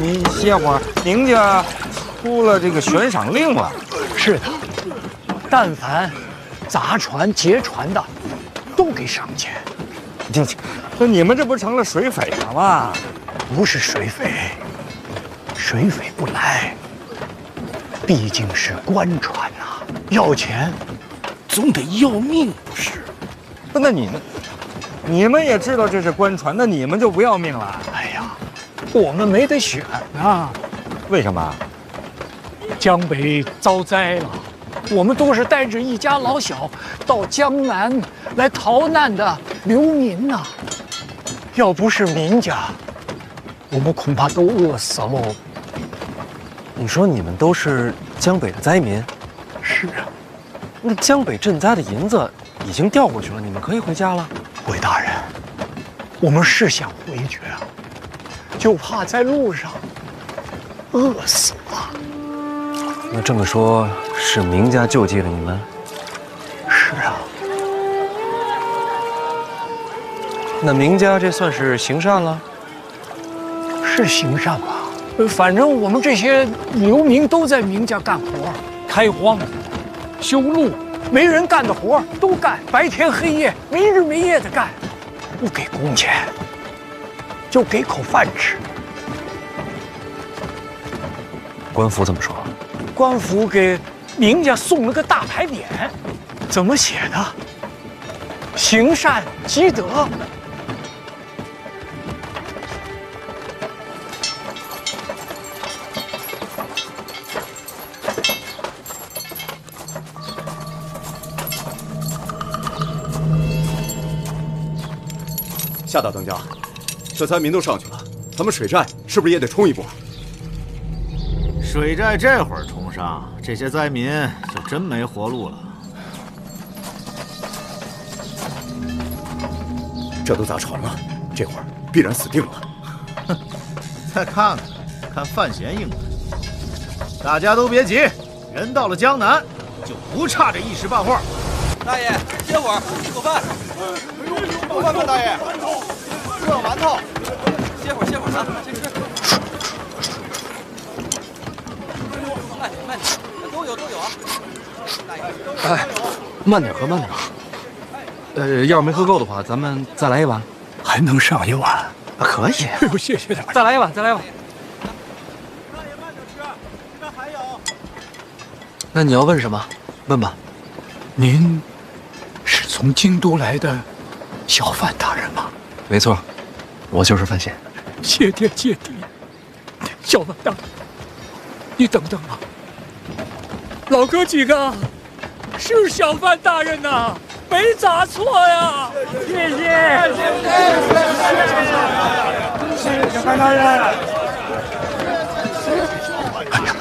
您歇会儿，明家出了这个悬赏令了。是的，但凡砸船劫船的，都给赏钱。那你们这不成了水匪了吗？不是水匪，水匪不来，毕竟是官船呐，要钱总得要命，不是？那你们也知道这是官船，那你们就不要命了？哎呀，我们没得选啊！为什么？江北遭灾了，我们都是带着一家老小到江南来逃难的流民呐。要不是民家，我们恐怕都饿死喽。你说你们都是江北的灾民？是啊，那江北赈灾的银子已经调过去了，你们可以回家了。韦大人，我们是想回去啊，就怕在路上饿死了。那这么说，是明家救济了你们？是啊。那明家这算是行善了？是行善吧？反正我们这些流民都在明家干活，开荒、修路，没人干的活都干，白天黑夜，没日没夜的干，不给工钱，就给口饭吃。官府怎么说？官府给明家送了个大牌匾，怎么写的？行善积德。夏大当家，这灾民都上去了，咱们水寨是不是也得冲一波？水寨这会儿冲上，这些灾民就真没活路了。这都砸船了，这会儿必然死定了。哼，再看看范闲应的。大家都别急，人到了江南，就不差这一时半会儿。大爷，歇会儿，吃口饭。有饭吗，大爷？热馒头。歇会儿啊，先吃。慢点，都有啊。哎，慢点喝，慢点喝。要是没喝够的话，咱们再来一碗。还能上一碗？可以。哎呦，谢谢大爷。再来一碗。大爷慢点吃，这边还有。那你要问什么？问吧。您是从京都来的小范大人吗？没错，我就是范闲。谢天谢地，小范大人，你等等啊！老哥几个，是小范大人呐，没砸错呀！谢谢小范大人。哎呀，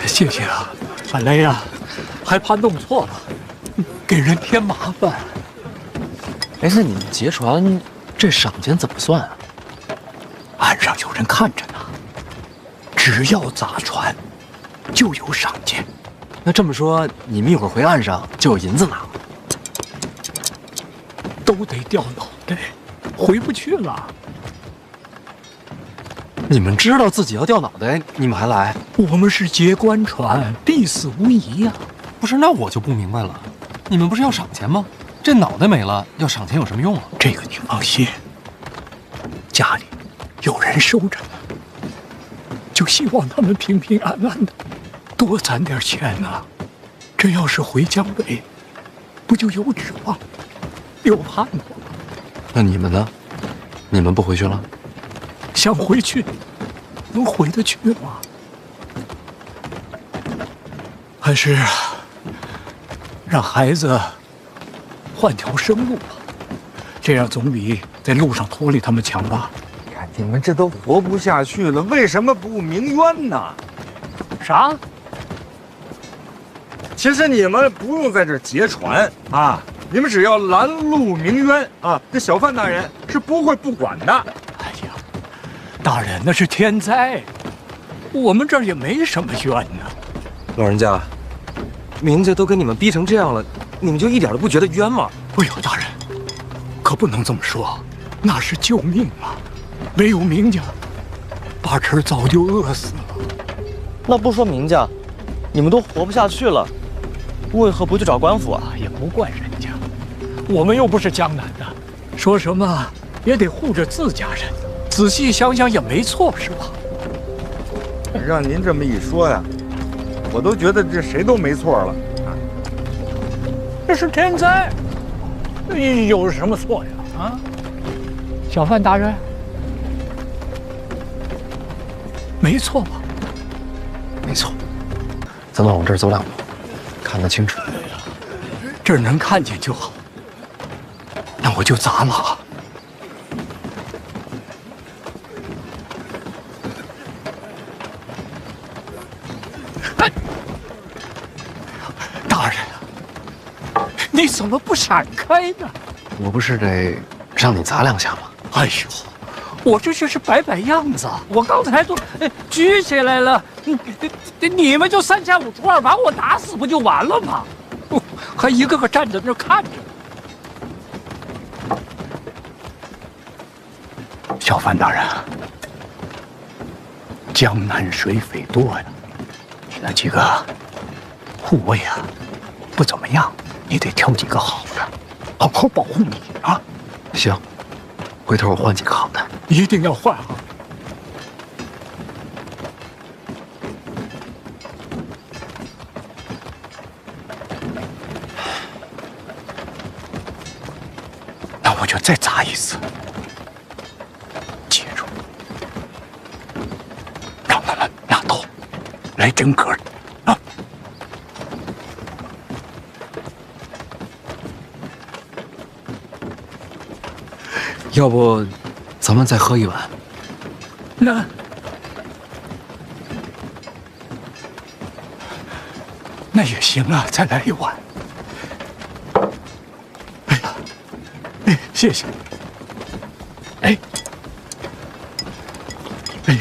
谢谢啊！本来呀，还怕弄错了，给人添麻烦。哎，那你们劫船这赏钱怎么算啊？岸上有人看着呢，只要砸船，就有赏钱。那这么说，你们一会儿回岸上就有银子拿了？都得掉脑袋，回不去了。你们知道自己要掉脑袋，你们还来？我们是劫官船，必死无疑呀。不是，那我就不明白了，你们不是要赏钱吗？这脑袋没了，要赏钱有什么用啊？这个你放心，家里有人收着呢，就希望他们平平安安的，多攒点钱呐。这要是回江北，不就有指望，有盼望了？那你们呢？你们不回去了？想回去，能回得去吗？还是让孩子换条生路吧，这样总比在路上拖累他们强吧？看你们这都活不下去了，为什么不鸣冤呢？啥？其实你们不用在这劫船啊，你们只要拦路鸣冤啊，这小范大人是不会不管的。哎呀，大人那是天灾，我们这儿也没什么冤呢。老人家，明家都跟你们逼成这样了，你们就一点都不觉得冤吗？哎呦，大人，可不能这么说，那是救命啊！没有明家，把这儿早就饿死了。那不说明家，你们都活不下去了，为何不去找官府啊？也不怪人家，我们又不是江南的，说什么也得护着自家人。仔细想想也没错，是吧？让您这么一说呀，我都觉得这谁都没错了。这是天灾，有什么错呀？啊，小范大人，没错吧？没错，咱们往这儿走2步，看得清楚。这儿能看见就好。那我就砸了啊！哎，大人，你怎么不闪开呢？我不是得让你砸2下吗？哎呦，我这就是摆摆样子，我刚才都举起来了，你们就3下5除2把我打死不就完了吗？还一个个站在那儿看着。小范大人，江南水匪多呀，你那几个护卫啊不怎么样，你得挑几个好的，好好保护你啊。行，回头我换几个好的。一定要换好。那我就再砸一次，记住，让他们拿刀来真格的啊！要不，咱们再喝一碗？那也行啊，再来一碗。哎呀，谢谢。哎，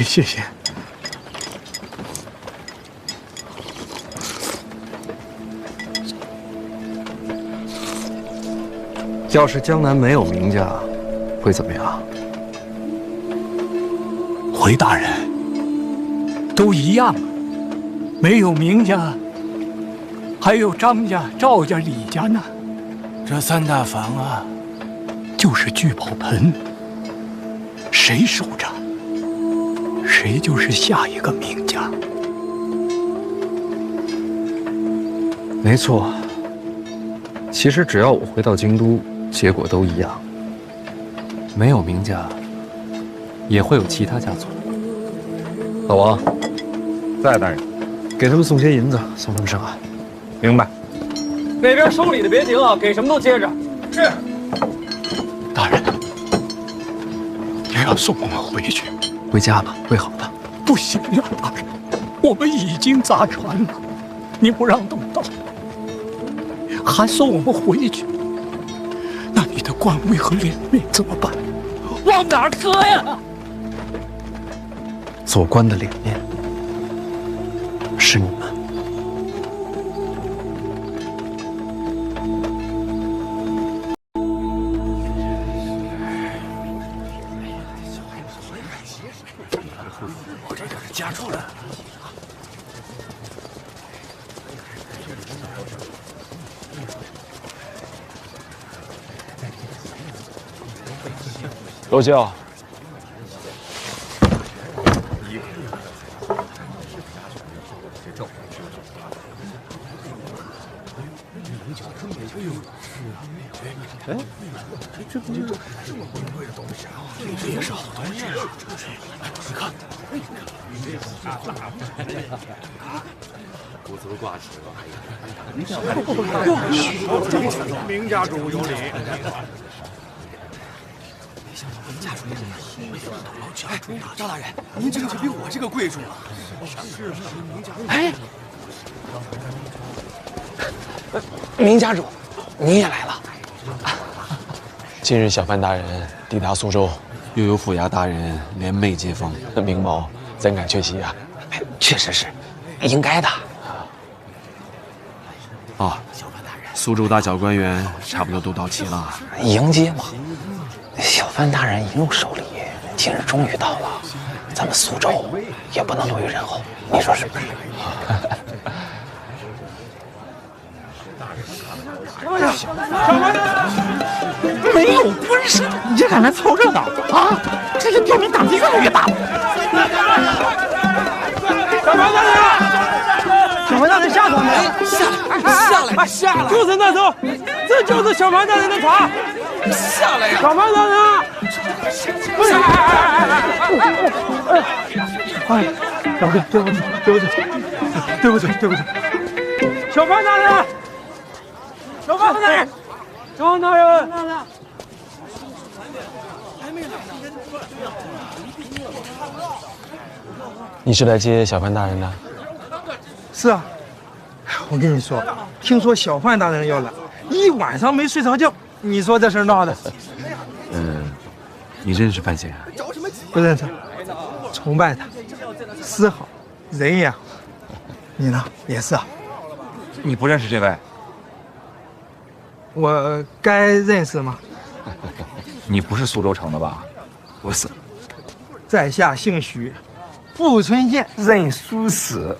谢谢。要是江南没有名家，会怎么样？回大人，都一样，没有名家，还有张家、赵家、李家呢。这3大房啊，就是聚宝盆，谁守着，谁就是下一个名家。没错，其实只要我回到京都，结果都一样。没有名家，也会有其他家族。老王，在大人，给他们送些银子，送他们上岸。明白。那边收礼的别停啊，给什么都接着。是。大人，也要送我们回去。回家吧，会好的。不行呀，大人，我们已经砸船了，你不让动刀，还送我们回去，那你的官位和脸面怎么办？往哪儿搁呀？做官的脸面是你们。我这可是家住了。罗兄，这也是好东西啊！你看，骨头挂起了。明家主有礼。哎，张大人，您这个就比我这个贵重了。哎，明家主，您也来了。今日小范大人抵达苏州，又有府衙大人联袂接风，明某怎敢缺席啊？哎，确实是，应该的。啊，苏州大小官员差不多都到齐了。迎接嘛，小范大人一路守礼，今日终于到了。咱们苏州也不能落于人后，你说是不是？没有本事也敢来凑热闹啊！这个刁民胆子越来越大了。小范大人，小范大人下船没？下来！就是那艘，这就是小范大人的船。下来呀！小范大人，哎，对不起，小范大人。小范大人，你是来接小范大人的？是啊，我跟你说，听说小范大人要来，一晚上没睡着觉。你说这事闹的？你认识范闲啊？不认识，崇拜他，诗好，人也好。你呢？也是啊。你不认识这位？我该认识吗？你不是苏州城的吧？不是。在下姓许，富春县任书史。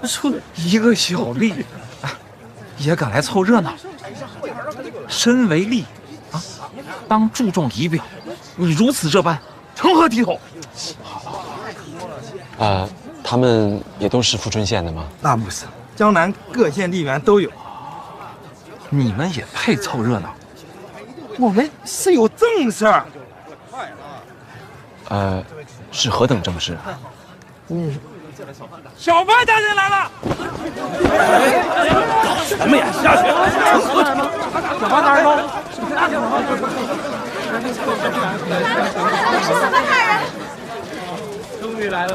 说一个小吏，也敢来凑热闹。身为吏啊，当注重仪表，你如此这般，成何体统？他们也都是富春县的吗？那不是，江南各县地缘都有。你们也配凑热闹？我们是有正事儿。是何等正事？小范大人来了！搞什么呀？下去！小范大人到。小范大人！终于来了！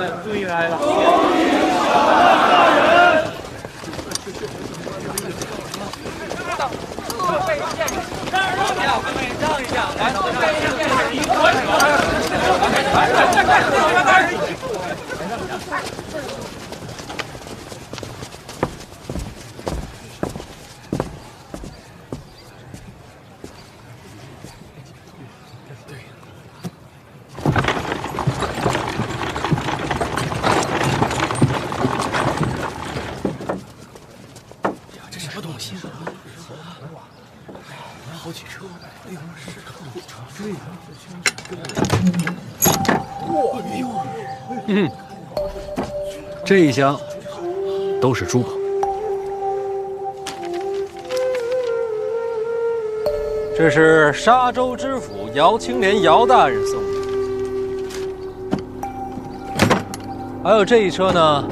让一下，来，这什么东西？好几车，这一箱都是珠宝。这是沙州知府姚青莲姚大人送的，还有这一车呢，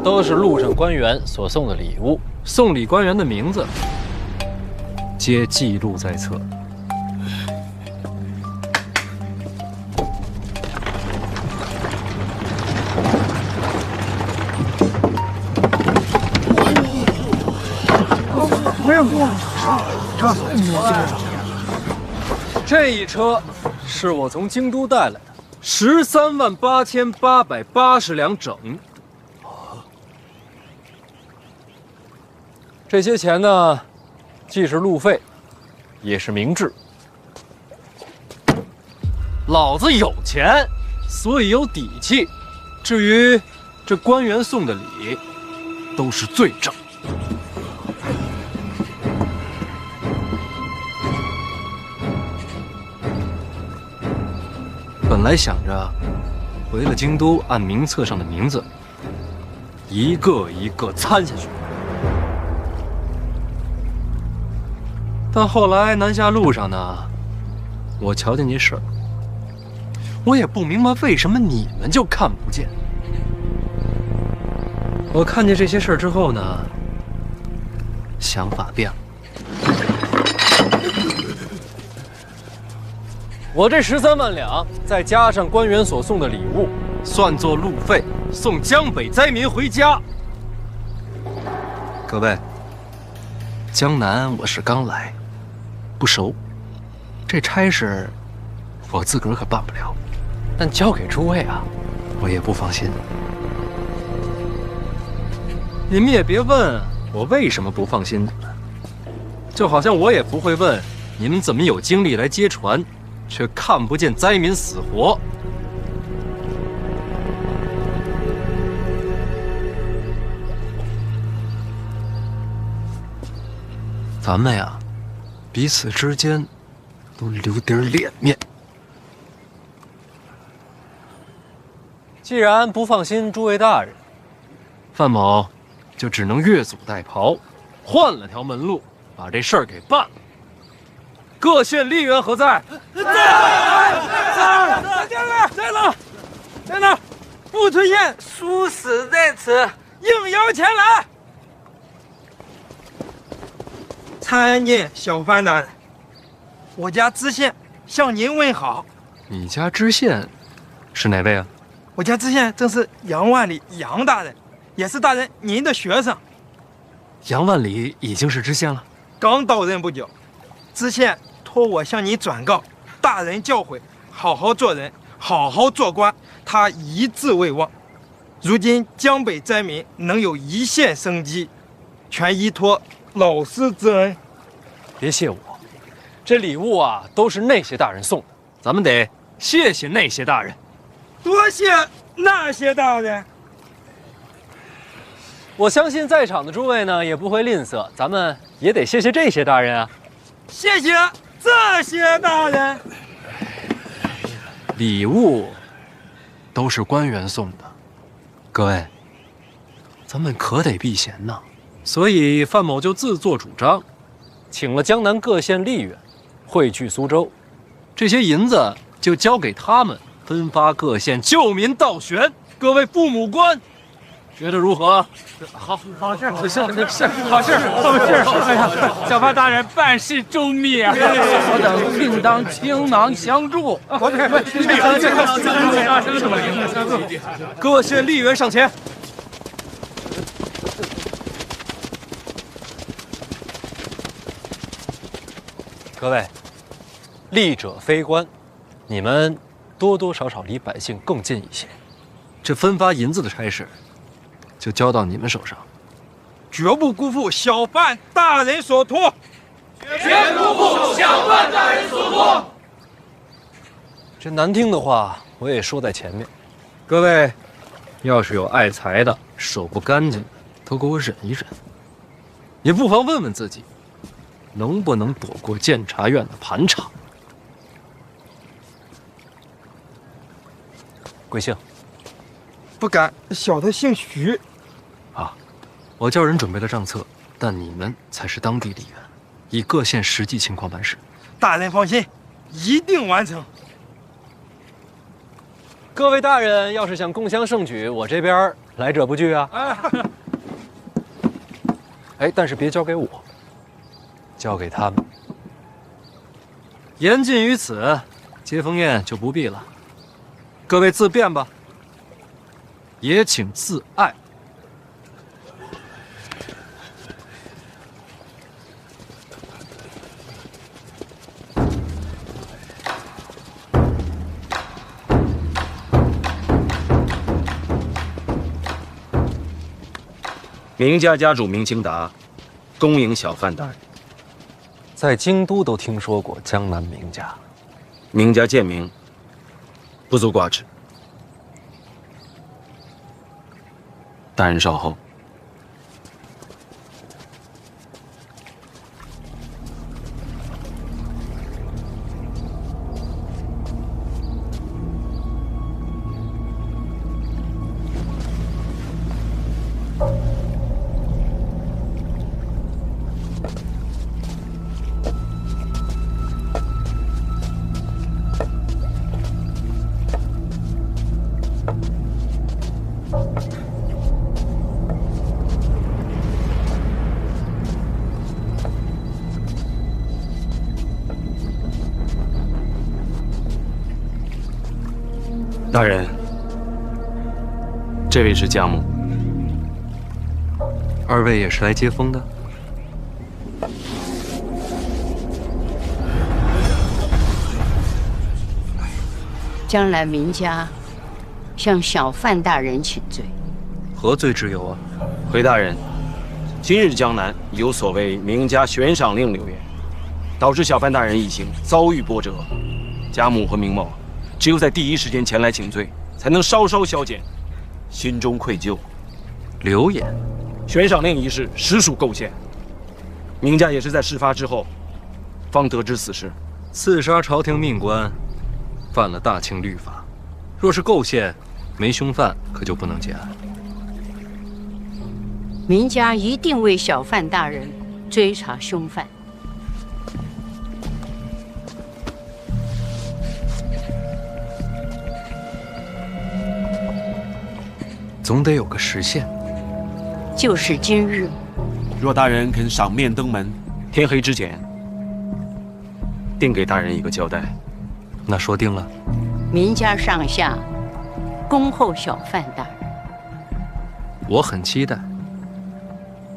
都是路上官员所送的礼物。送礼官员的名字皆记录在册。这一车是我从京都带来的，138880两整。这些钱呢，既是路费，也是明智。老子有钱，所以有底气。至于这官员送的礼，都是罪证。本来想着回了京都，按名册上的名字一个一个参下去，但后来南下路上呢，我瞧见这事儿，我也不明白为什么你们就看不见。我看见这些事儿之后呢，想法变了。我这13万两，再加上官员所送的礼物，算作路费，送江北灾民回家。各位，江南我是刚来，不熟，这差事我自个儿可办不了，但交给诸位啊，我也不放心。你们也别问我为什么不放心你们，就好像我也不会问你们怎么有精力来接船，却看不见灾民死活。咱们呀，彼此之间都留点脸面。既然不放心诸位大人，范某就只能越俎代庖，换了条门路，把这事儿给办了。各县吏员何在？在哪？不出现，殊死在此，应邀前来。参见小范大人，我家知县向您问好。你家知县是哪位啊？我家知县正是杨万里杨大人，也是大人您的学生。杨万里已经是知县了，刚到任不久，知县托我向你转告，大人教诲，好好做人，好好做官，他一直未忘。如今江北灾民能有一线生机，全依托老师之恩。别谢我，这礼物啊都是那些大人送的，咱们得谢谢那些大人。多谢那些大人。我相信在场的诸位呢也不会吝啬，咱们也得谢谢这些大人啊。谢谢这些大人。礼物都是官员送的，各位，咱们可得避嫌呐。所以范某就自作主张，请了江南各县吏员汇聚苏州，这些银子就交给他们，分发各县救民倒悬。各位父母官，觉得如何？好事，好事。哎呀，小范大人办事周密啊！我等定当倾囊相助。各县吏员上前。各位，吏者非官，你们多多少少离百姓更近一些。这分发银子的差事，就交到你们手上，绝不辜负小范大人所托。绝不辜负小范大人所托。这难听的话，我也说在前面。各位，要是有爱财的、手不干净的，都给我忍一忍。也不妨问问自己，能不能躲过监察院的盘查？贵姓？不敢，小的姓徐。啊，我叫人准备了账册，但你们才是当地吏员，以各县实际情况办事。大人放心，一定完成。各位大人要是想共襄盛举，我这边来者不拒啊。哎，但是别交给我，交给他们。言尽于此，接风宴就不必了。各位自便吧，也请自爱。明家家主明清达，恭迎小范大人。在京都都听说过江南名家，明家贱名，不足挂齿。大人稍后。大人，这位是江母。二位也是来接风的？江南名家向小范大人请罪。何罪之有啊？回大人，今日江南有所谓名家悬赏令流言，导致小范大人一行遭遇波折。家母和明某只有在第一时间前来请罪，才能稍稍消减，心中愧疚。流言，悬赏令一事实属构陷，明家也是在事发之后，方得知此事。刺杀朝廷命官，犯了大清律法。若是构陷，没凶犯，可就不能结案。明家一定为小范大人追查凶犯。总得有个时限。就是今日。若大人肯赏面登门，天黑之前，定给大人一个交代。那说定了。明家上下恭候小范大人。我很期待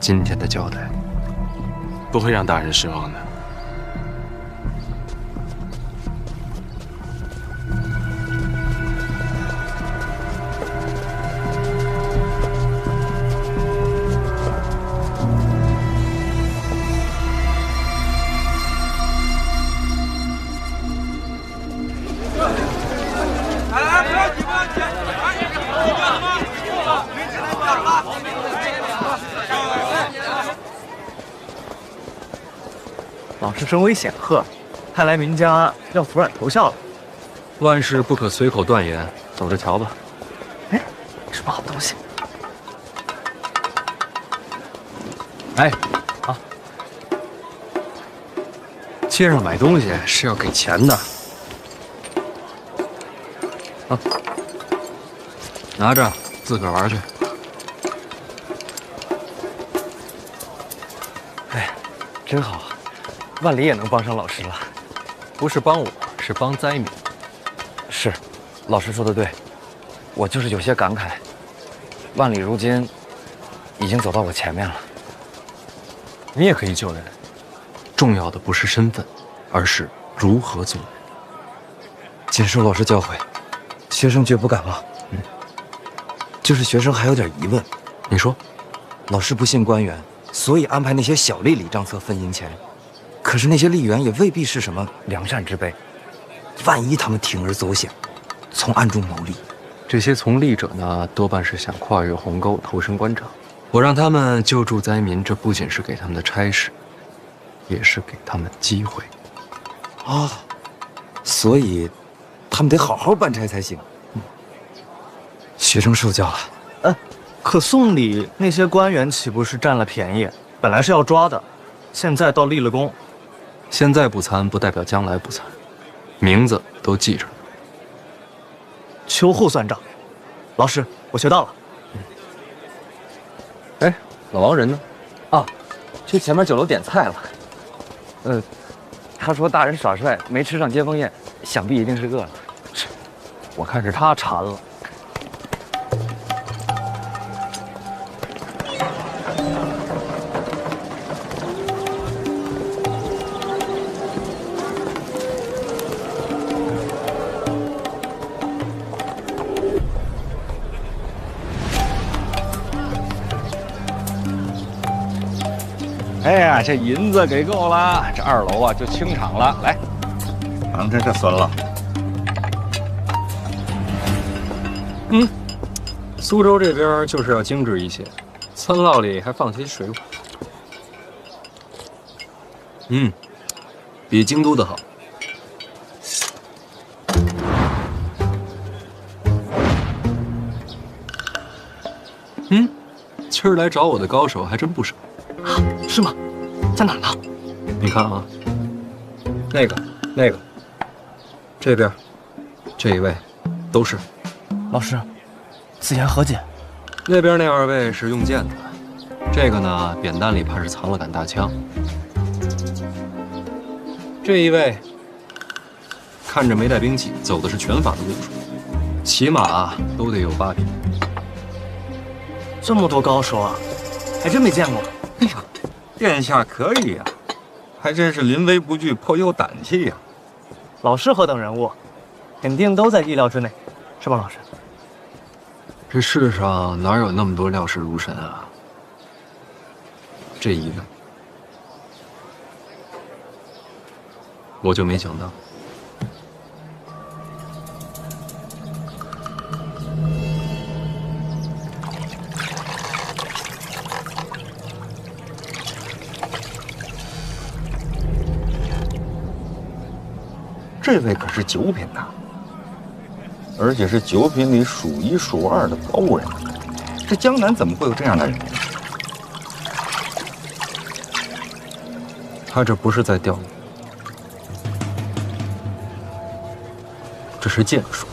今天的交代，不会让大人失望的。老师声威显赫，看来明家要服软投效了。万事不可随口断言，走着瞧吧。哎，什么好东西？哎，啊，街上买东西是要给钱的。啊，拿着自个儿玩去。哎，真好。万里也能帮上老师了，不是帮我，是帮灾民。是，老师说的对，我就是有些感慨。万里如今已经走到我前面了。你也可以救人，重要的不是身份，而是如何做人。谨受老师教诲，学生绝不敢忘。就是学生还有点疑问。你说，老师不信官员，所以安排那些小吏礼账册分银钱。可是那些吏员也未必是什么良善之辈，万一他们铤而走险，从暗中牟利，这些从吏者呢，多半是想跨越鸿沟，投身官场。我让他们救助灾民，这不仅是给他们的差事，也是给他们机会。啊，所以他们得好好办差才行。学生受教了。可送礼那些官员岂不是占了便宜？本来是要抓的，现在倒立了功。现在不参，不代表将来不参，名字都记着呢。秋后算账，老师，我学到了。哎，老王人呢？啊，去前面酒楼点菜了。他说大人耍帅，没吃上接风宴，想必一定是饿了。我看是他馋了。哎呀，这银子给够了，这2楼啊就清场了。来，尝尝这酸了。苏州这边就是要精致一些，餐酪里还放些水果。比京都的好。今儿来找我的高手还真不少。啊，是吗？在哪儿呢？你看啊，那个，这边，这一位，都是。老师，此言何解？那边那2位是用剑的，这个呢，扁担里怕是藏了杆大枪。这一位，看着没带兵器，走的是拳法的路数，起码都得有8品。这么多高手啊，还真没见过。哎呀，殿下可以呀，还真是临危不惧，颇有胆气呀。老师何等人物，肯定都在意料之内，是吧，老师？这世上哪有那么多料事如神啊？这一位，我就没想到。这位可是九品呐，而且是九品里数一数二的高人。这江南怎么会有这样的人？他这不是在钓鱼，这是剑术，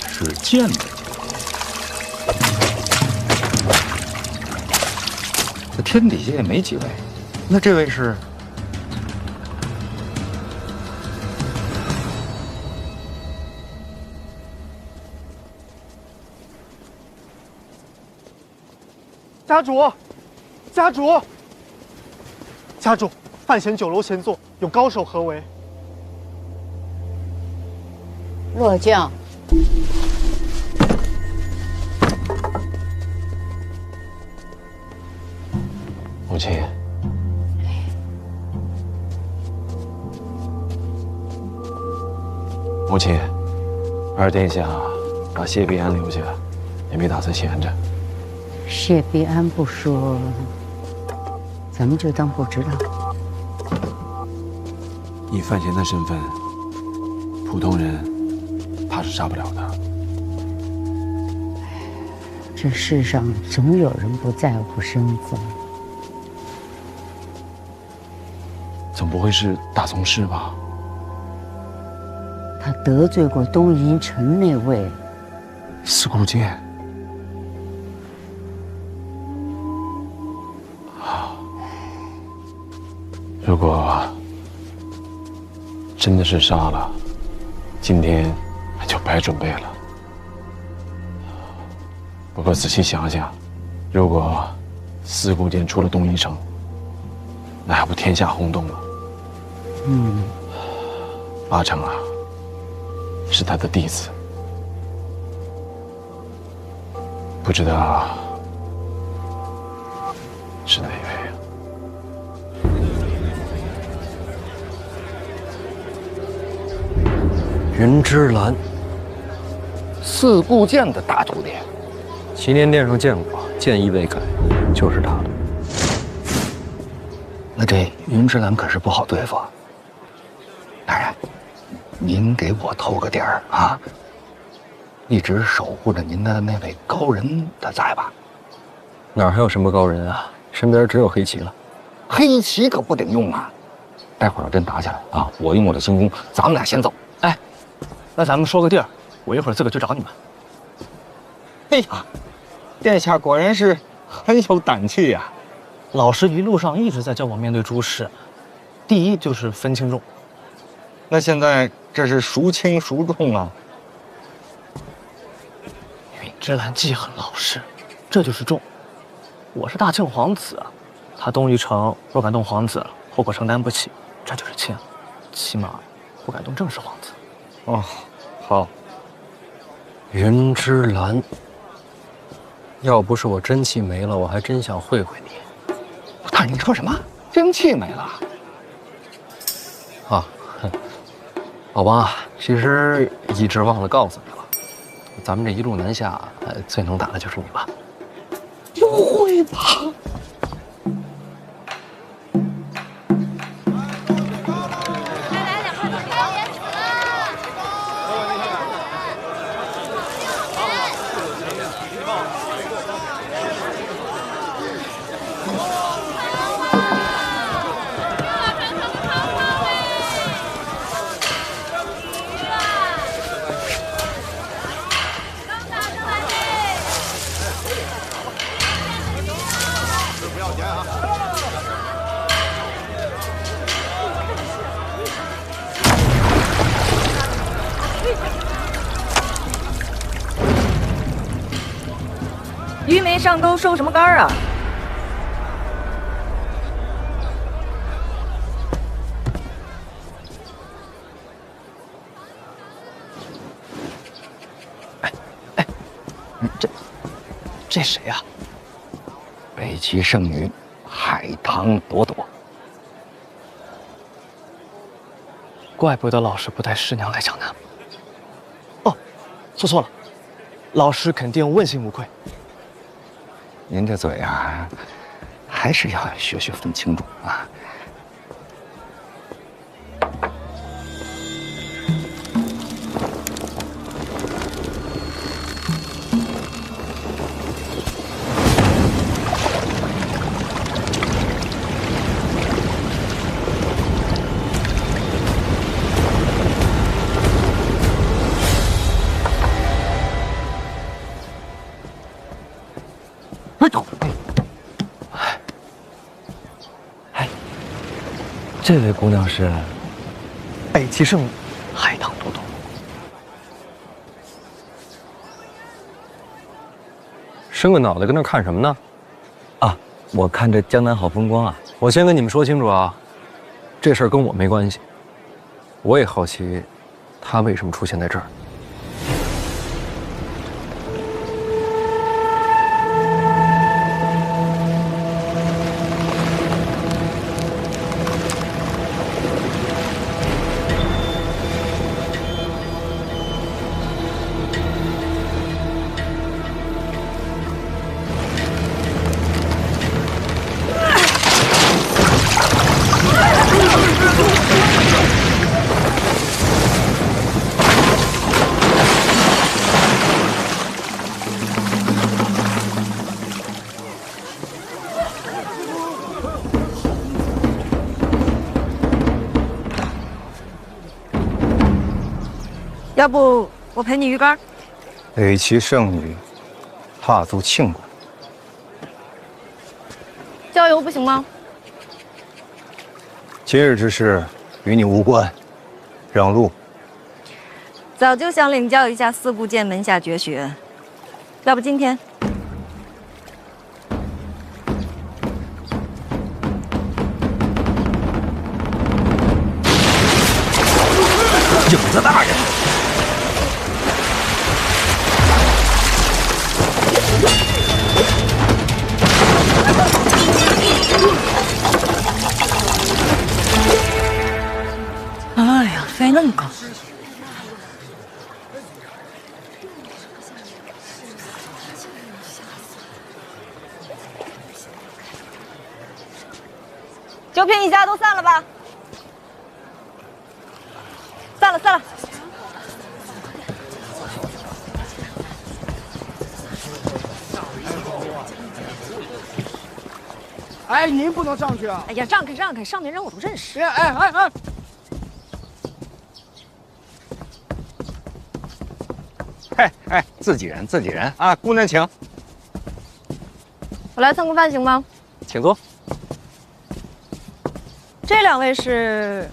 是剑的。这天底下也没几位，那这位是？家主，家主，家主，范闲酒楼闲坐，有高手合围。落将，母亲，母亲，二殿下把谢必安留下，也没打算闲着。谢必安不说，咱们就当不知道。以范闲的身份，普通人怕是杀不了他。这世上总有人不在乎身份。总不会是大宗师吧？他得罪过东瀛城那位司空剑。如果真的是杀了，今天就白准备了。不过仔细想想，如果司空剑出了东瀛城，那还不天下轰动吗？八成啊，是他的弟子，不知道是哪一位啊？云芝兰，四顾剑的大徒弟，祈年殿上见过，剑意未改，就是他的。那这云芝兰可是不好对付。大人，您给我透个底儿啊！一直守护着您的那位高人，他在吧？哪儿还有什么高人啊？身边只有黑旗了。黑旗可不顶用啊！待会儿要真打起来啊，我用我的轻功，咱们俩先走。哎，那咱们说个地儿，我一会儿自个去找你们。哎呀，殿下果然是很有胆气呀！老师一路上一直在叫我面对诸事，第一就是分轻重。那现在这是孰轻孰重啊？允芝兰记恨老师，这就是重。我是大庆皇子，他东夷城若敢动皇子，后果承担不起，这就是轻，起码不敢动正室皇子。哦，好。云芝兰，要不是我真气没了，我还真想会会你。大人，你说什么？真气没了？啊，好吧，其实一直忘了告诉你了，咱们这一路南下，最能打的就是你吧？不会吧？鱼没上钩，收什么竿啊？这谁呀？北齐圣女海棠朵朵。怪不得老师不带师娘来江南。哦，说错了，老师肯定问心无愧。您这嘴啊，还是要学学分轻重啊。这位姑娘是北齐圣女海棠都督。伸个脑袋跟那看什么呢？啊，我看这江南好风光啊！我先跟你们说清楚啊，这事儿跟我没关系。我也好奇，他为什么出现在这儿。要不我陪你鱼竿？北齐圣女，踏足庆国，郊游不行吗？今日之事与你无关，让路。早就想领教一下四部剑门下绝学，要不今天？影子大人。哎呀，飞那么高！九品以下都散了吧。散了，散了。哎，您不能上去啊！哎呀，让开让开，上面人我都认识。哎！哎，自己人啊！姑娘请，我来蹭个饭行吗？请坐。这两位是？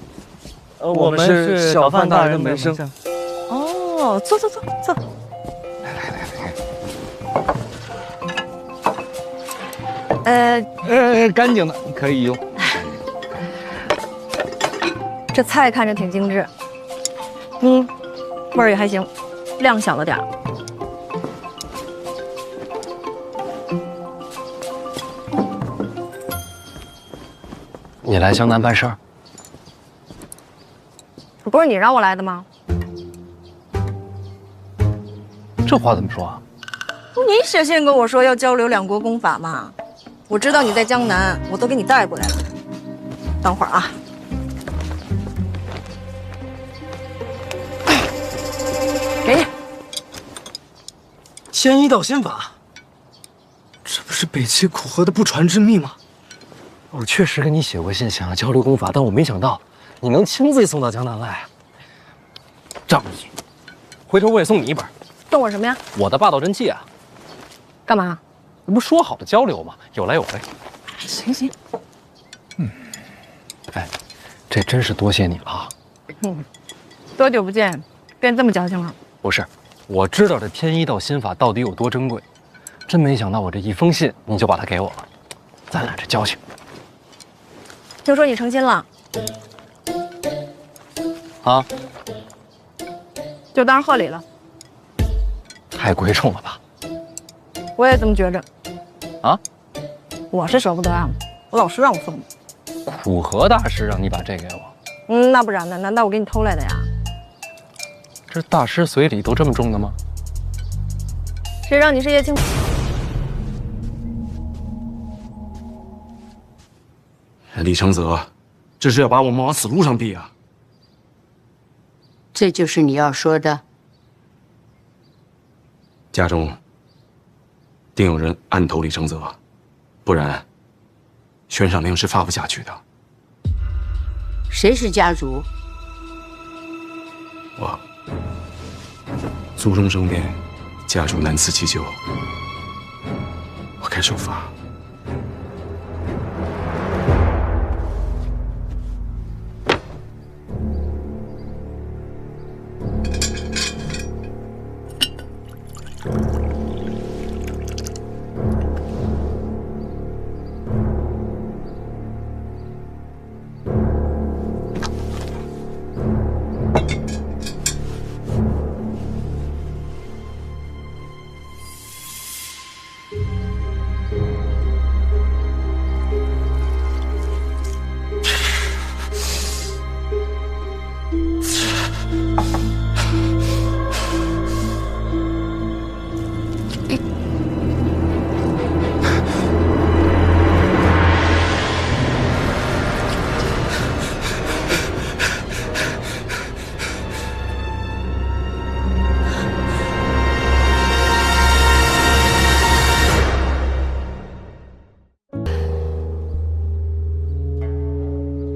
我们是小范大人的门生。哦，坐。干净的，可以用。这菜看着挺精致，味儿也还行，量小了点儿。你来江南办事儿？不是你让我来的吗？这话怎么说啊？你写信跟我说要交流两国功法嘛，我知道你在江南，我都给你带过来了。等会儿啊。给你。天一道心法，这不是北齐苦河的不传之秘吗？我确实给你写过信，想要交流功法，但我没想到你能亲自送到江南来。这么去，回头我也送你一本。送我什么呀？我的霸道真气啊！干嘛？那不说好的交流吗？有来有回。行。哎，这真是多谢你了啊！多久不见，变这么矫情了？不是，我知道这天一道心法到底有多珍贵，真没想到我这一封信你就把它给我了，咱俩这交情。听说你成亲了？啊？就当是贺礼了。太贵重了吧？我也这么觉着。啊？我是舍不得啊，我老师让我送的。苦河大师让你把这给我？那不然呢？难道我给你偷来的呀？这大师随礼都这么重的吗？谁让你是叶青？李承泽，这是要把我们往死路上逼啊！这就是你要说的？家中定有人暗投李承泽，不然悬赏令是发不下去的。谁是家主？我族中生变，家主难辞其咎，我该受罚。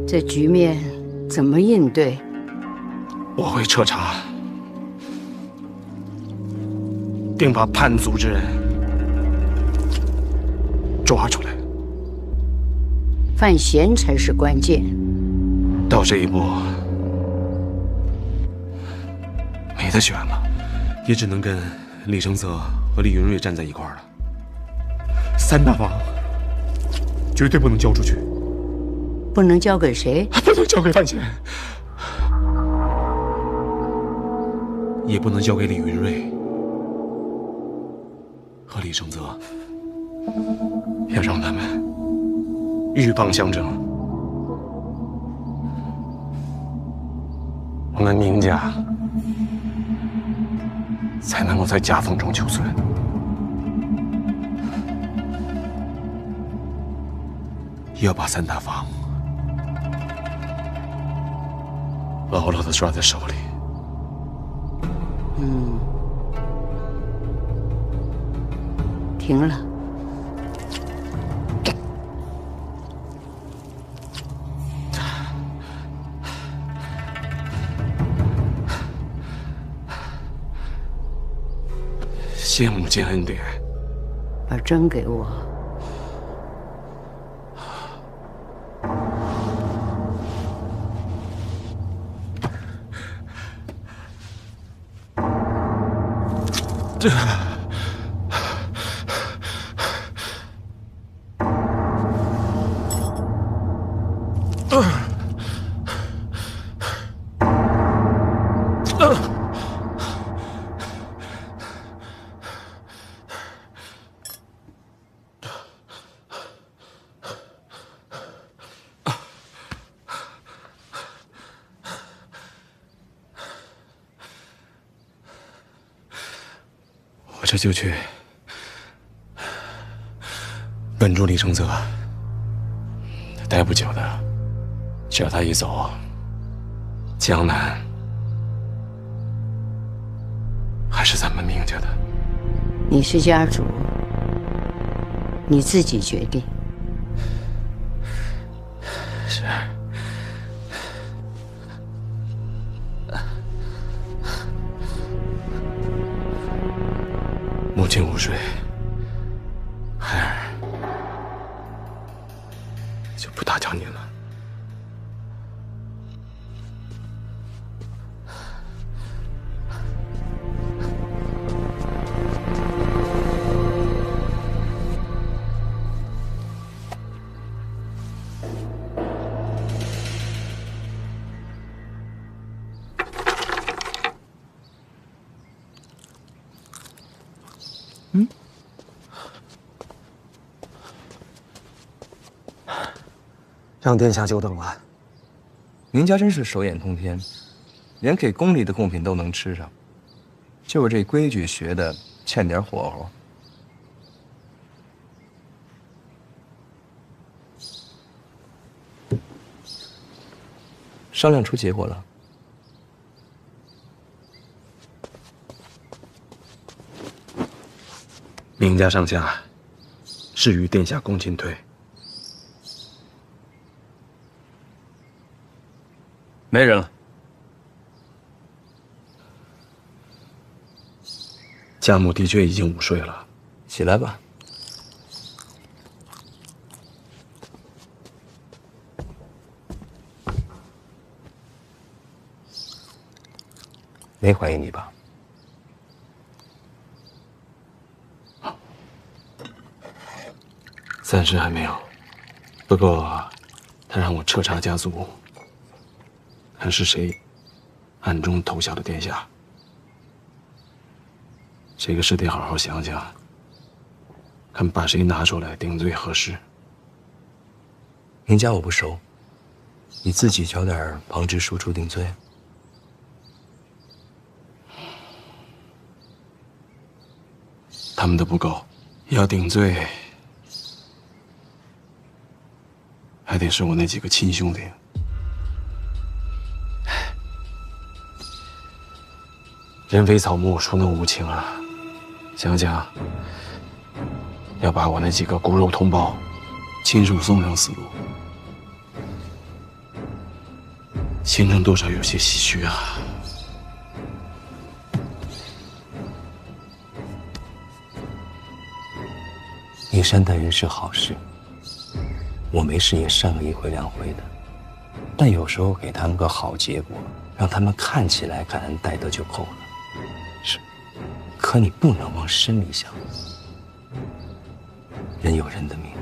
这局面怎么应对？我会彻查，定把叛族之人抓出来。范闲才是关键。到这一步，没得选了，也只能跟李承泽和李云瑞站在一块儿了。三大房绝对不能交出去。不能交给谁？不能交给范闲，也不能交给李云瑞和李承泽，要让他们鹬蚌相争。我们明家才能够在夹缝中求存。要把三大房牢牢地抓在手里。停了。谢母亲恩典，把针给我。我这就去稳住李承泽，待不久的，只要他一走，江南还是咱们明家的。你是家主，你自己决定。是。母亲午睡，孩儿就不打搅您了。让殿下久等了。您家真是手眼通天，连给宫里的贡品都能吃上，就是这规矩学的欠点火候。商量出结果了。明家上下是与殿下共进退。没人了。家母的确已经午睡了，起来吧。没怀疑你吧？暂时还没有，不过他让我彻查家族，看是谁暗中投效了殿下。这个事得好好想想，看把谁拿出来定罪合适。明家我不熟，你自己找点旁支输出定罪。他们的不够，要定罪，还得是我那几个亲兄弟。人非草木，孰能无情啊！想想，要把我那几个骨肉同胞亲手送上死路，心中多少有些唏嘘啊。你善待人是好事，我没事也善个一回两回的，但有时候给他们个好结果，让他们看起来感恩戴德就够了。是，可你不能往深里想，人有人的命。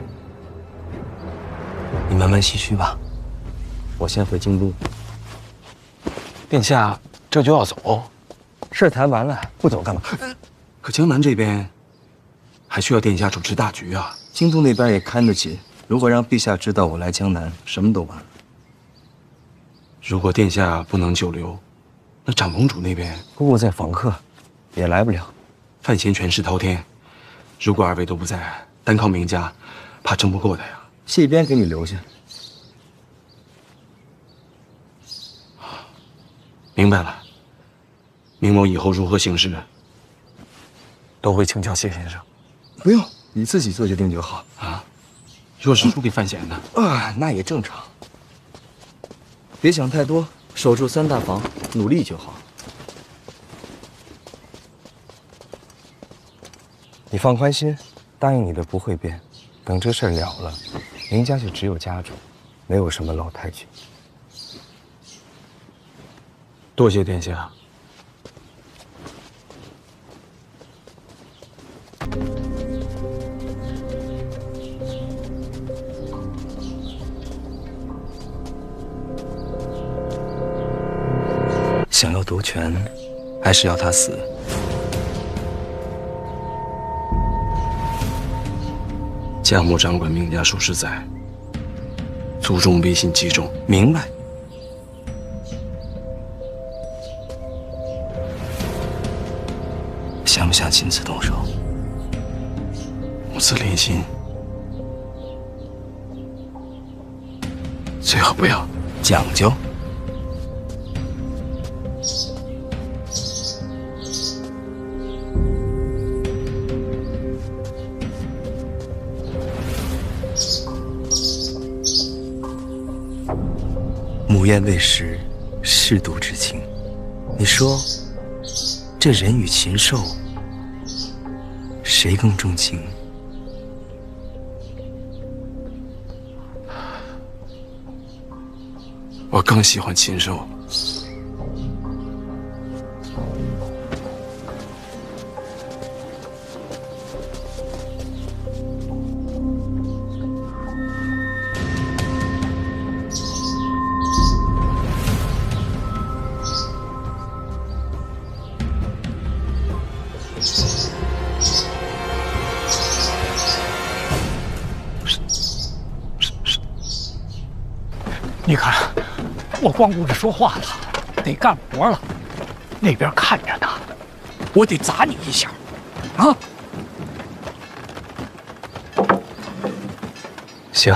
你慢慢唏嘘吧，我先回京都。殿下这就要走？事谈完了，不走干嘛？可江南这边还需要殿下主持大局啊。京都那边也看得紧，如果让陛下知道我来江南，什么都完了。如果殿下不能久留，那长公主那边，姑姑在访客，也来不了。范闲权势滔天，如果二位都不在，单靠明家，怕争不过的呀。这边给你留下。明白了，明某以后如何行事，都会请教谢先生。不用，你自己做决定就好啊。若是输给范闲呢？那也正常。别想太多，守住3大房，努力就好。你放宽心，答应你的不会变。等这事儿了了，明家就只有家主，没有什么老太君。多谢殿下。想要夺权，还是要他死？家母掌管明家数十载，族中威信极重。明白。想不想亲自动手？母子连心，最好不要。讲究。母燕未食，舐犊之情。你说，这人与禽兽，谁更重情？我更喜欢禽兽。你看，我光顾着说话了，得干活了。那边看着呢，我得砸你一下，啊！行，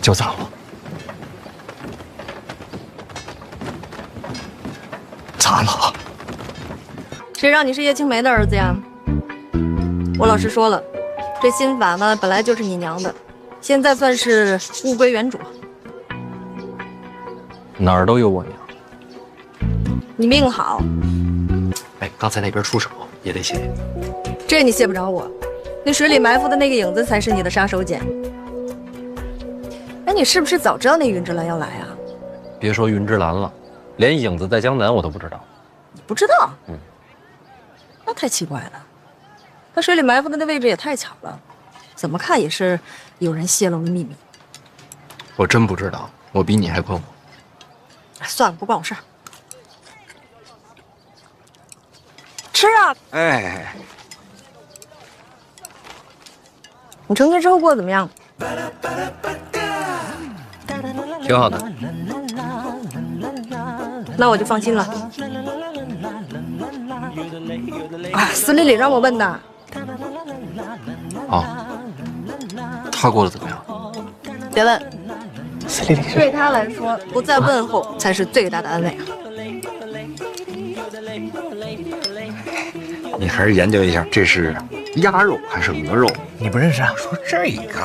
就砸我。砸了。谁让你是叶青梅的儿子呀？我老实说了，这心法呢本来就是你娘的，现在算是物归原主。哪儿都有我娘。你命好。哎，刚才那边出手也得谢。这你谢不着我，那水里埋伏的那个影子才是你的杀手锏。哎，你是不是早知道那云之兰要来啊？别说云之兰了，连影子在江南我都不知道。你不知道？那太奇怪了。他水里埋伏的那位置也太巧了。怎么看也是有人泄露了秘密。我真不知道，我比你还困惑。算了，不关我事儿。吃啊！哎，你成年之后过得怎么样？挺好的。那我就放心了。啊，司丽丽让我问的。哦，他过得怎么样？别问。司丽丽对他来说，不再问候才是最大的安慰啊。你还是研究一下，这是鸭肉还是鹅肉？你不认识啊？说这个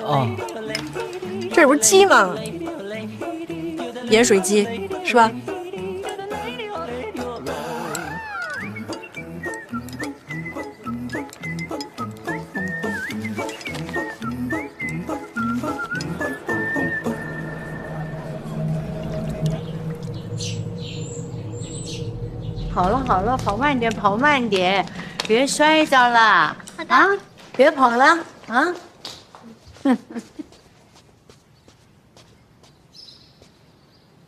啊，这不是鸡吗？盐水鸡是吧？好了好了，跑慢点，跑慢点，别摔着了啊！别跑了啊！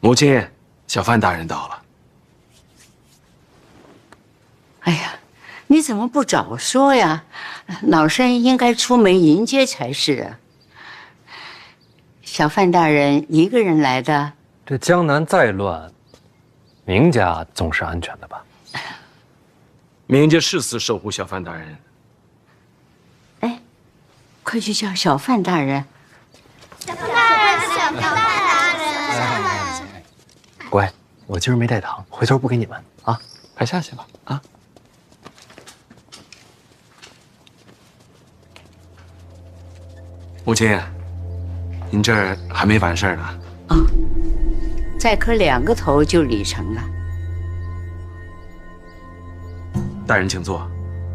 母亲，小范大人到了。哎呀，你怎么不早说呀？老身应该出门迎接才是啊。小范大人一个人来的？这江南再乱，明家总是安全的吧？明家誓死守护小范大人。哎，快去叫小范大人。小范大人，乖，我今儿没带糖，回头不给你们啊，快下去吧啊。母亲，您这儿还没完事儿呢。啊，再磕2个头就礼成了。大人请坐，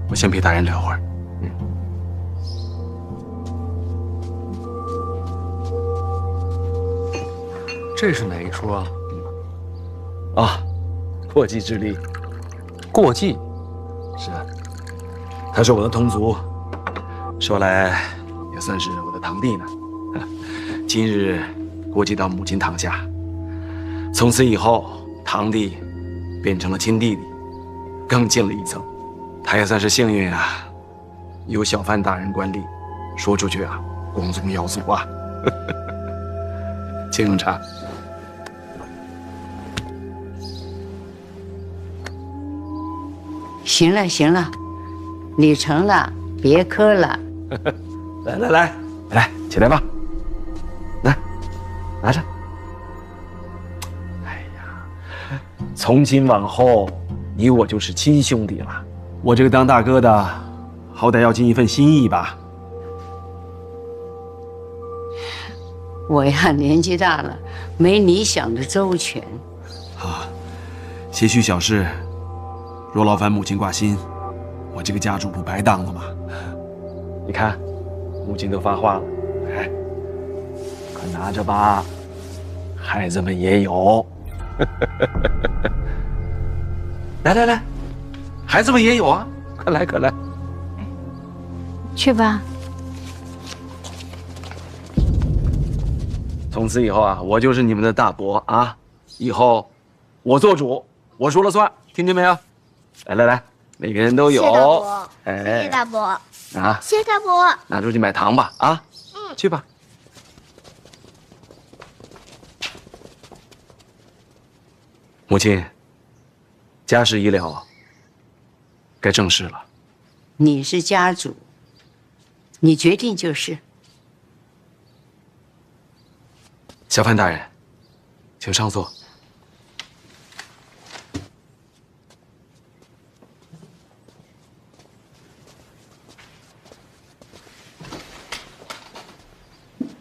我先陪大人聊会儿。这是哪一出啊？啊，过继之力。过继？是啊，他是我的同族，说来也算是我的堂弟呢。今日过继到母亲堂下，从此以后，堂弟变成了亲弟弟，更近了一层。他也算是幸运啊，有小范大人管理，说出去啊，光宗耀祖啊。请用茶。行了行了，礼成了，别磕了。来，起来吧。来，拿着。哎呀，从今往后，你我就是亲兄弟了。我这个当大哥的，好歹要尽一份心意吧。我呀，年纪大了，没你想的周全。啊，些许小事，若劳烦母亲挂心，我这个家主不白当了吗？你看，母亲都发话了，哎，快拿着吧，孩子们也有。来，孩子们也有啊，快来。去吧。从此以后啊，我就是你们的大伯啊！以后我做主，我说了算，听见没有？来，每个人都有。谢谢大伯。啊！谢谢大伯。拿出去买糖吧，啊！去吧。母亲，家事已了，该正事了。你是家主，你决定就是。小范大人，请上座。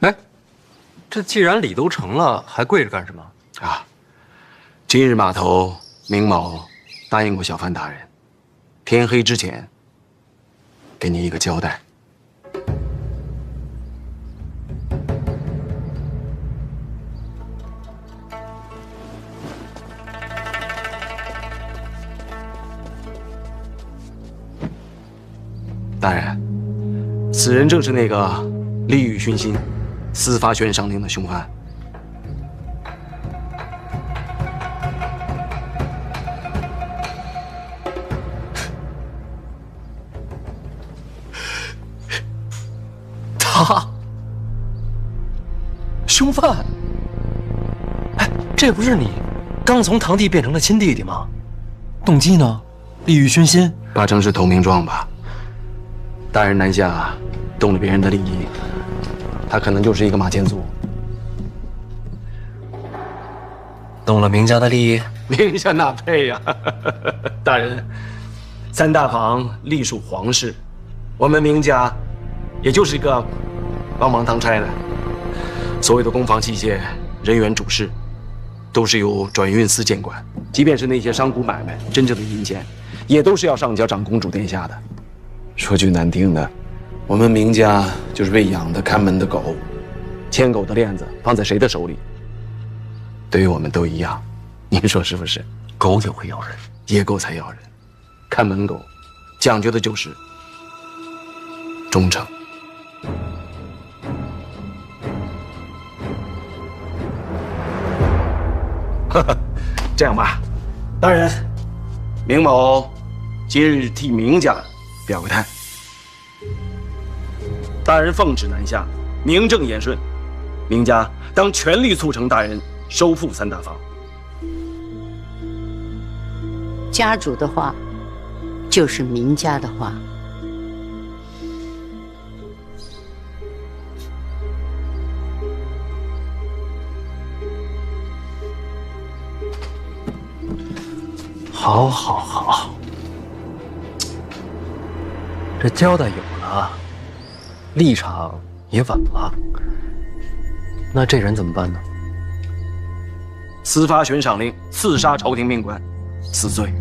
哎，这既然礼都成了，还跪着干什么啊？今日码头明某答应过小范大人，天黑之前给你一个交代。大人，此人正是那个利欲熏心、私发悬赏令的凶犯。他，凶犯。哎，这不是你刚从堂弟变成了亲弟弟吗？动机呢？利欲熏心，八成是投名状吧。大人南下，动了别人的利益，他可能就是一个马前卒。动了明家的利益？明家哪配呀！大人，三大房隶属皇室，我们明家也就是一个帮忙当差的。所有的公房器械、人员主事，都是由转运司监管。即便是那些商贾买卖，真正的银钱，也都是要上交长公主殿下的。说句难听的，我们明家就是被养的看门的狗，牵狗的链子放在谁的手里，对于我们都一样。您说是不是？狗也会咬人，野狗才咬人。看门狗讲究的就是忠诚。这样吧，大人，明某今日替明家表个态。大人奉旨南下，名正言顺，明家当全力促成大人收复三大房。家主的话，就是明家的话。好，好，好，这交代有了，立场也稳了，那这人怎么办呢？私发悬赏令，刺杀朝廷命官，死罪。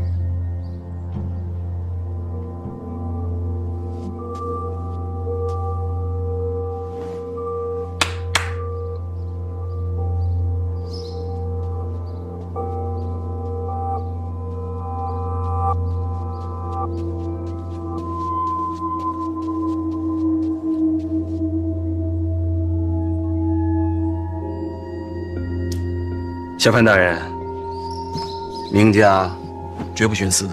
小范大人，明家绝不徇私，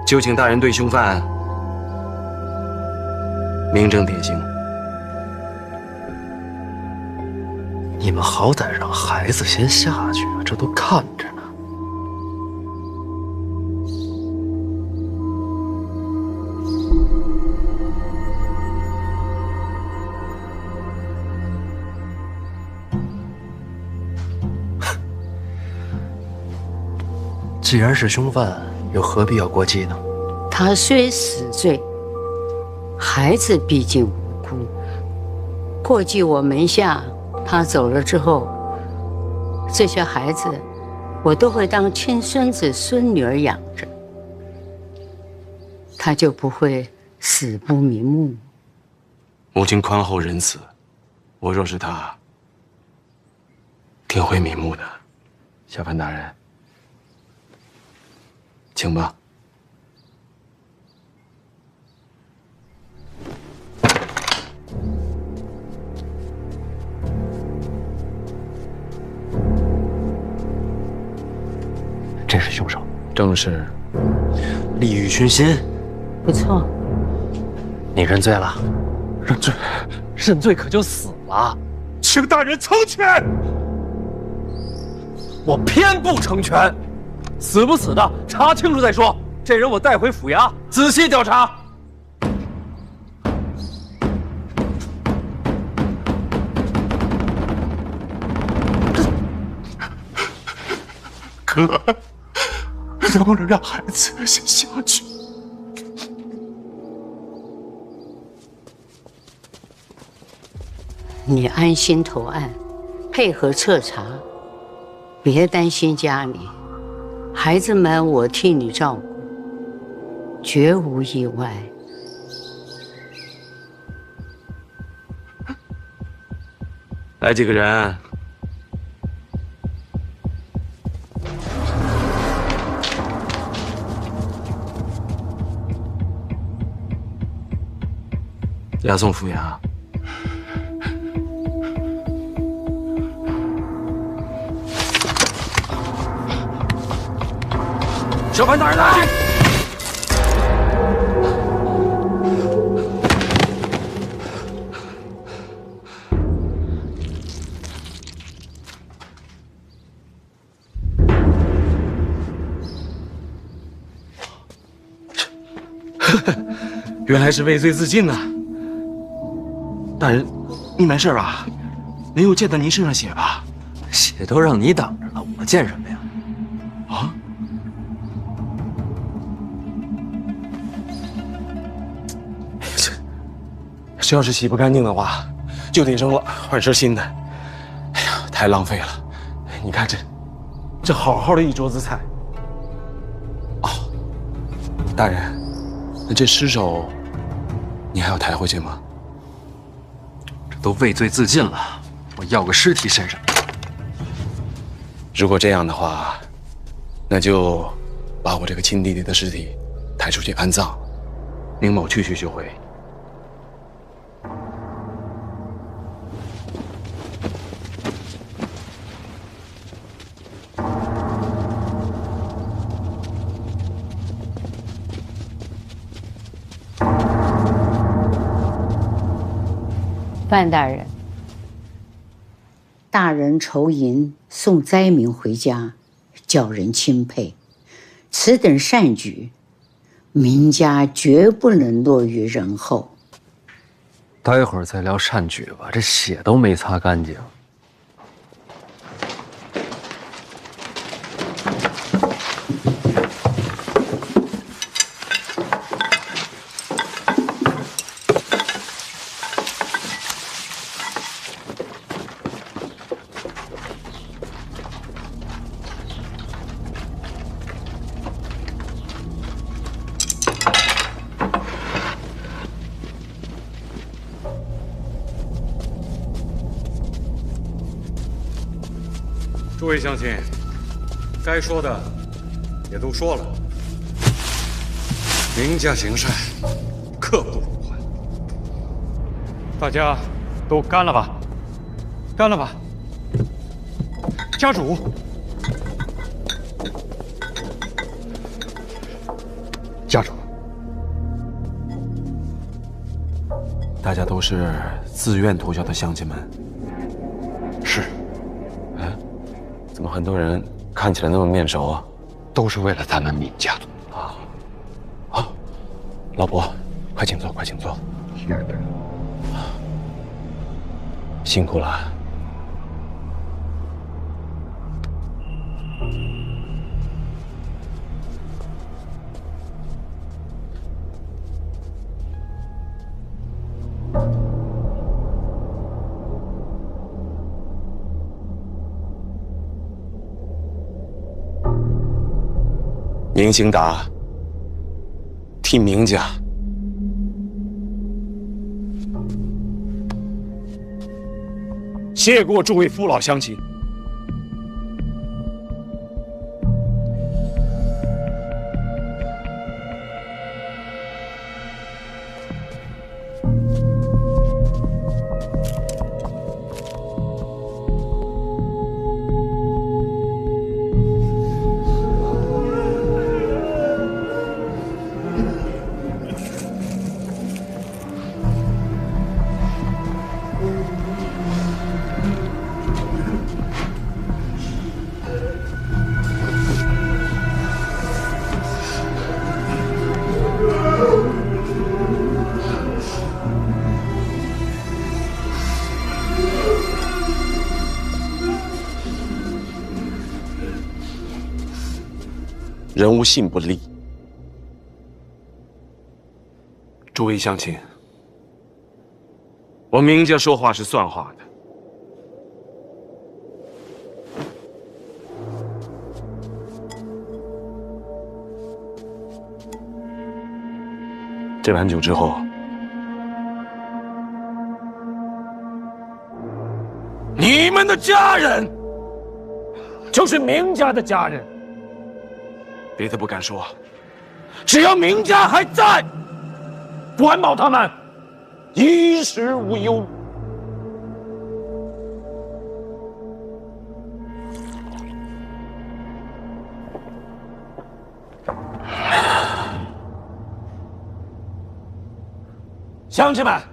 就请大人对凶犯明正典刑。你们好歹让孩子先下去啊，这都看着呢。既然是凶犯，又何必要过继呢？他虽死罪，孩子毕竟无辜。过继我门下，他走了之后，这些孩子我都会当亲孙子孙女儿养着，他就不会死不瞑目。母亲宽厚仁慈，我若是他，定会瞑目的。小范大人，请吧。这是凶手，正是。利欲熏心，不错。你认罪了？认罪？认罪可就死了。请大人成全。我偏不成全。死不死的，查清楚再说。这人我带回府衙，仔细调查。哥，能不能让孩子先下去？你安心投案，配合彻查，别担心家里。孩子们我替你照顾，绝无意外。来几个人。押送府衙。小潘大人来！原来是畏罪自尽呐！大人，你没事吧？没有溅到您身上血吧？血都让你挡着了，我见什么呀？啊？这要是洗不干净的话，就得扔了，换身新的。哎呀，太浪费了！你看这好好的一桌子菜。哦，大人，那这尸首，你还要抬回去吗？这都畏罪自尽了，我要个尸体身上。如果这样的话，那就把我这个亲弟弟的尸体抬出去安葬，宁某去就回。范大人，大人筹银送灾民回家，叫人钦佩。此等善举，民家绝不能落于人后。待会儿再聊善举吧，这血都没擦干净。诸位乡亲，该说的也都说了。明家行善，刻不容缓。大家都干了吧，干了吧。家主，家主，大家都是自愿投效的乡亲们。是。怎么很多人看起来那么面熟啊？都是为了咱们闵家族啊！好，老伯，快请坐，快请坐。辛苦了。明兴达替明家谢过诸位父老乡亲。人无信不立。诸位乡亲，我明家说话是算话的。这碗酒之后，你们的家人就是明家的家人。别的不敢说，只要明家还在，管保他们，衣食无忧。乡亲们。